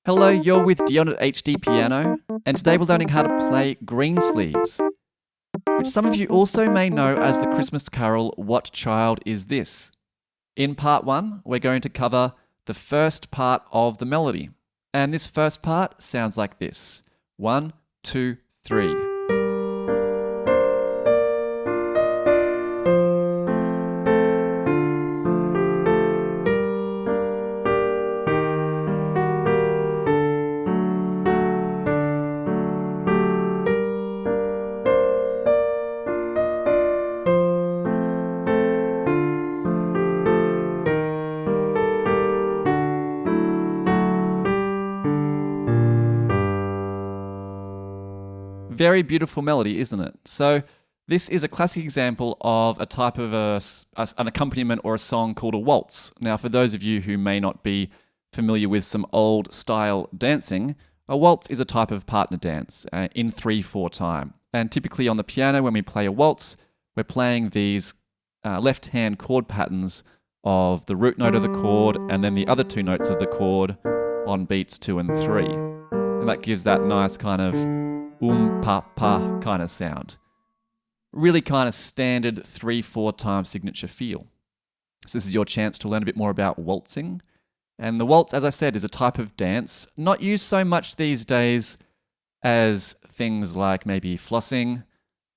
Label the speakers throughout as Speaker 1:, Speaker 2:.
Speaker 1: Hello, you're with Dion at HDpiano, and today we're learning how to play Greensleeves, which some of you also may know as the Christmas carol, What Child Is This? In part 1, we're going to cover the first part of the melody, and this first part sounds like this. 1, 2, 3. Very beautiful melody, isn't it? So this is a classic example of a type of an accompaniment or a song called a waltz. Now, for those of you who may not be familiar with some old style dancing, a waltz is a type of partner dance in 3/4 time. And typically on the piano, when we play a waltz, we're playing these left-hand chord patterns of the root note of the chord and then the other two notes of the chord on beats 2 and 3. And that gives that nice kind of pa pa kind of sound. Really kind of standard 3/4 time signature feel. So this is your chance to learn a bit more about waltzing. And the waltz, as I said, is a type of dance not used so much these days as things like maybe flossing,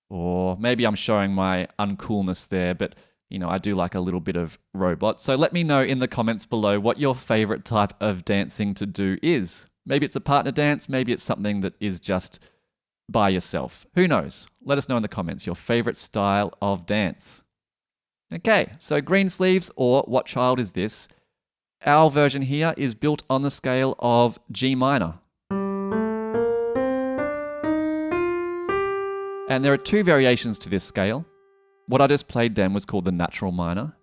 Speaker 1: or maybe I'm showing my uncoolness there, but you know, I do like a little bit of robot. So let me know in the comments below what your favorite type of dancing to do is. Maybe it's a partner dance, maybe it's something that is just by yourself. Who knows? Let us know in the comments your favorite style of dance. Okay, so Greensleeves, or What Child Is This? Our version here is built on the scale of G minor. And there are two variations to this scale. What I just played then was called the natural minor.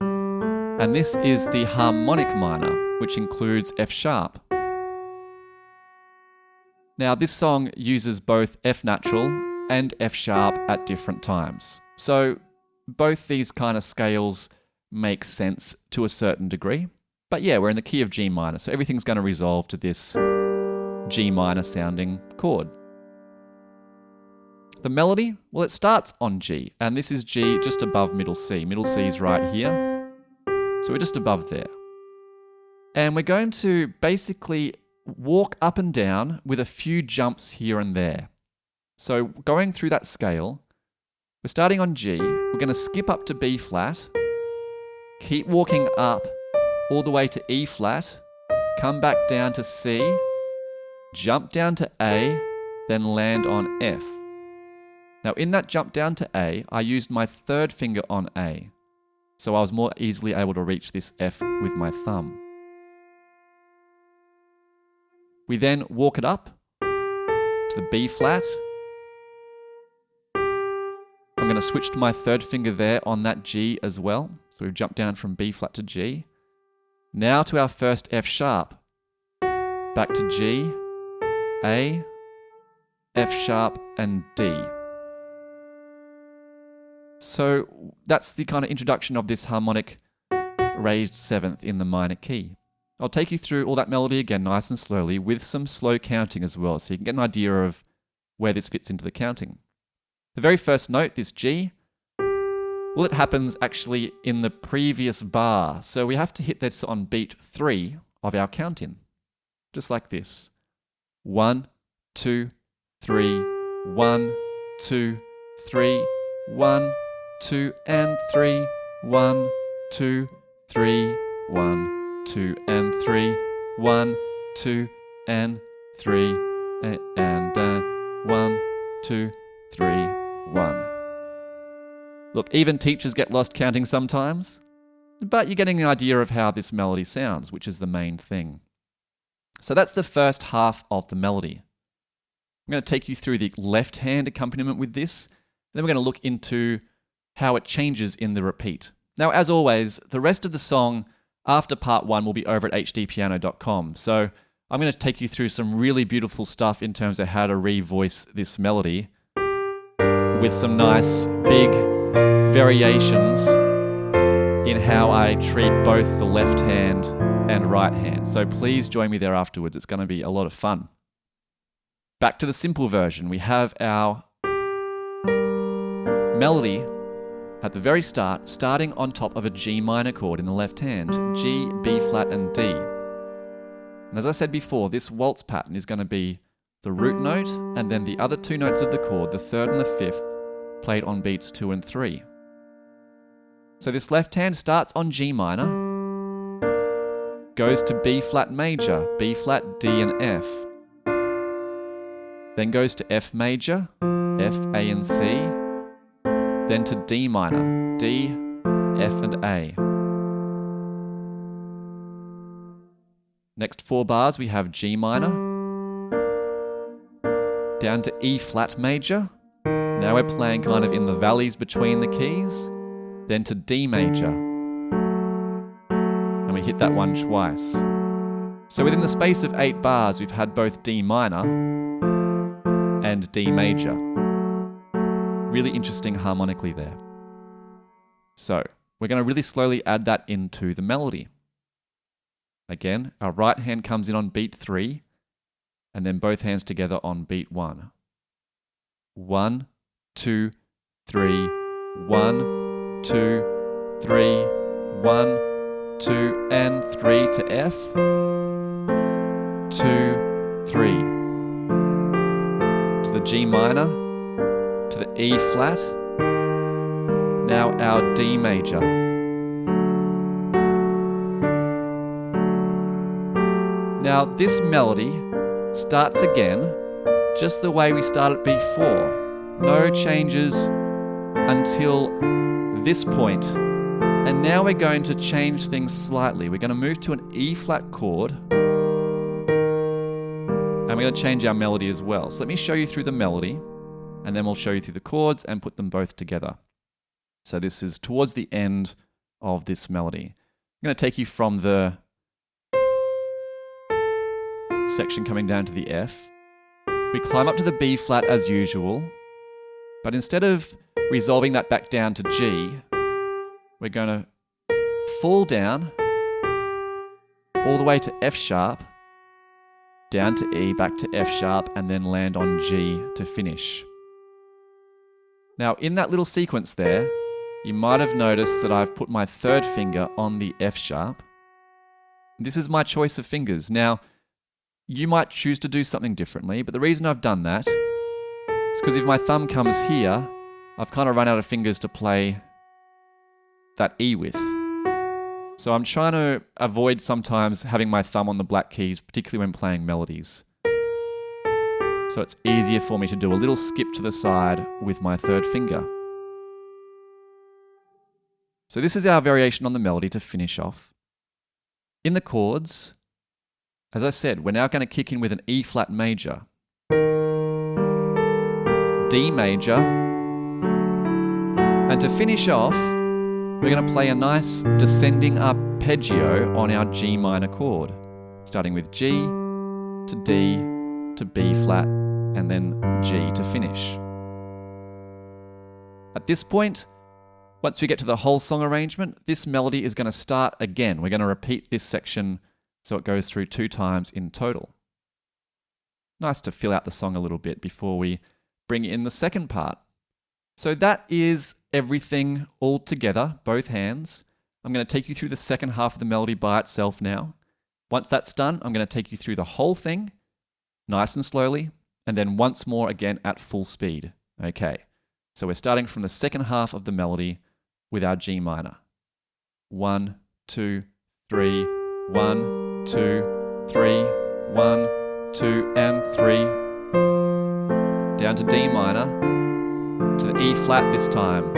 Speaker 1: And this is the harmonic minor, which includes F sharp. Now, this song uses both F natural and F sharp at different times. So both these kind of scales make sense to a certain degree. But yeah, we're in the key of G minor, so everything's going to resolve to this G minor sounding chord. The melody, well, it starts on G, and this is G just above middle C. Middle C is right here, so we're just above there. And we're going to basically walk up and down with a few jumps here and there. So going through that scale, we're starting on G, we're going to skip up to B flat, keep walking up all the way to E flat, come back down to C, jump down to A, then land on F. Now in that jump down to A, I used my third finger on A, so I was more easily able to reach this F with my thumb. We then walk it up to the B flat. I'm going to switch to my third finger there on that G as well. So we've jumped down from B flat to G. Now to our first F sharp. Back to G, A, F sharp, and D. So that's the kind of introduction of this harmonic raised seventh in the minor key. I'll take you through all that melody again nice and slowly with some slow counting as well, so you can get an idea of where this fits into the counting. The very first note, this G, well, it happens actually in the previous bar, so we have to hit this on beat 3 of our count-in, just like this. 1, 2, 3, 1, 2, 3, 1, 2, and 3, 1, 2, 3, 1, 2 and 3, 1, 2 and 3, and 1, 2, 3, 1. Look, even teachers get lost counting sometimes, but you're getting the idea of how this melody sounds, which is the main thing. So that's the first half of the melody. I'm going to take you through the left-hand accompaniment with this, then we're going to look into how it changes in the repeat. Now, as always, the rest of the song after part 1 will be over at hdpiano.com. So I'm going to take you through some really beautiful stuff in terms of how to revoice this melody with some nice big variations in how I treat both the left hand and right hand. So please join me there afterwards. It's going to be a lot of fun. Back to the simple version. We have our melody at the very start, starting on top of a G minor chord in the left hand. G, B flat, and D. And as I said before, this waltz pattern is going to be the root note and then the other two notes of the chord, the third and the fifth, played on beats 2 and 3. So this left hand starts on G minor, goes to B flat major, B flat, D and F. Then goes to F major, F, A and C. Then to D minor, D, F and A. Next 4 bars we have G minor, down to E flat major. Now we're playing kind of in the valleys between the keys. Then to D major. And we hit that one twice. So within the space of 8 bars we've had both D minor and D major. Really interesting harmonically there. So we're going to really slowly add that into the melody. Again, our right hand comes in on beat 3, and then both hands together on beat 1. 1, 2, 3, 1, 2, 3, 1, 2, and 3 to F. 2, 3. To the G minor, to the E flat, now our D major. Now this melody starts again just the way we started before. No changes until this point. And now we're going to change things slightly. We're going to move to an E flat chord. And we're going to change our melody as well. So let me show you through the melody, and then we'll show you through the chords and put them both together. So this is towards the end of this melody. I'm going to take you from the section coming down to the F. We climb up to the B flat as usual, but instead of resolving that back down to G, we're going to fall down all the way to F sharp, down to E, back to F sharp, and then land on G to finish. Now in that little sequence there, you might have noticed that I've put my third finger on the F sharp. This is my choice of fingers. Now, you might choose to do something differently, but the reason I've done that is because if my thumb comes here, I've kind of run out of fingers to play that E with. So I'm trying to avoid sometimes having my thumb on the black keys, particularly when playing melodies. So it's easier for me to do a little skip to the side with my third finger. So this is our variation on the melody to finish off. In the chords, as I said, we're now going to kick in with an E flat major, D major, and to finish off, we're going to play a nice descending arpeggio on our G minor chord, starting with G to D to B flat, and then G to finish. At this point, once we get to the whole song arrangement, this melody is going to start again. We're going to repeat this section so it goes through 2 times in total. Nice to fill out the song a little bit before we bring in the second part. So that is everything all together, both hands. I'm going to take you through the second half of the melody by itself now. Once that's done, I'm going to take you through the whole thing, nice and slowly, and then once more again at full speed. Okay, so we're starting from the second half of the melody with our G minor. 1, 2, 3, 1, 2, 3, 1, 2, and 3. Down to D minor, to the E flat this time.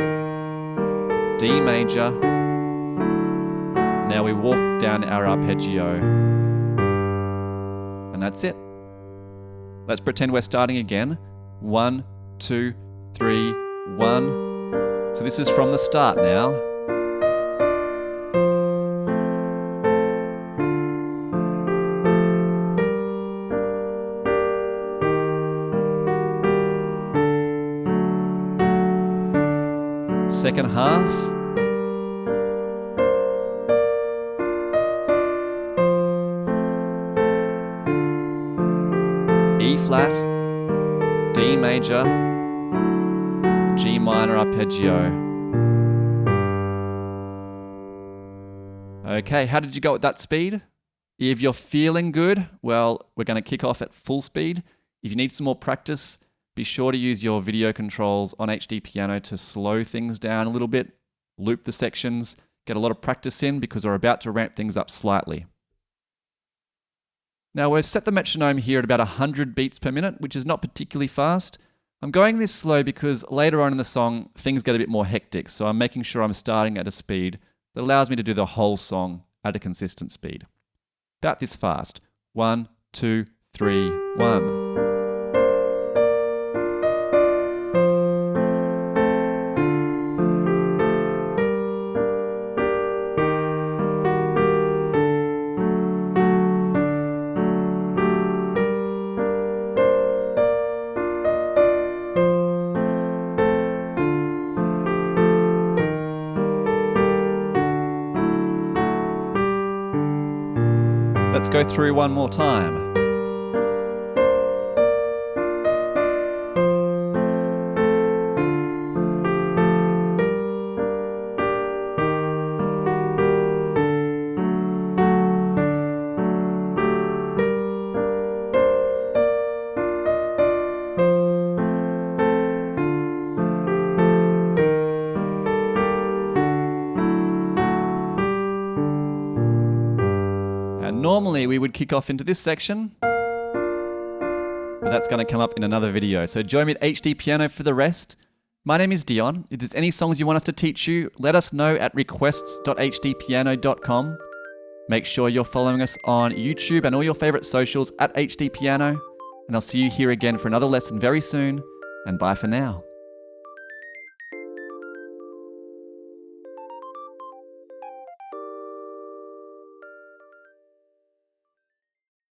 Speaker 1: D major. Now we walk down our arpeggio. And that's it. Let's pretend we're starting again. 1, 2, 3, 1. So this is from the start now. Second half. E flat, D major, G minor arpeggio. Okay, how did you go at that speed? If you're feeling good, well, we're going to kick off at full speed. If you need some more practice, be sure to use your video controls on HDpiano to slow things down a little bit, loop the sections, get a lot of practice in because we're about to ramp things up slightly. Now we've set the metronome here at about 100 beats per minute, which is not particularly fast. I'm going this slow because later on in the song, things get a bit more hectic, so I'm making sure I'm starting at a speed that allows me to do the whole song at a consistent speed. About this fast. 1, 2, 3, 1. Let's go through one more time. Normally we would kick off into this section, but that's going to come up in another video. So join me at HDpiano for the rest. My name is Dion. If there's any songs you want us to teach you, let us know at requests.hdpiano.com. Make sure you're following us on YouTube and all your favorite socials at HDpiano. And I'll see you here again for another lesson very soon. And bye for now.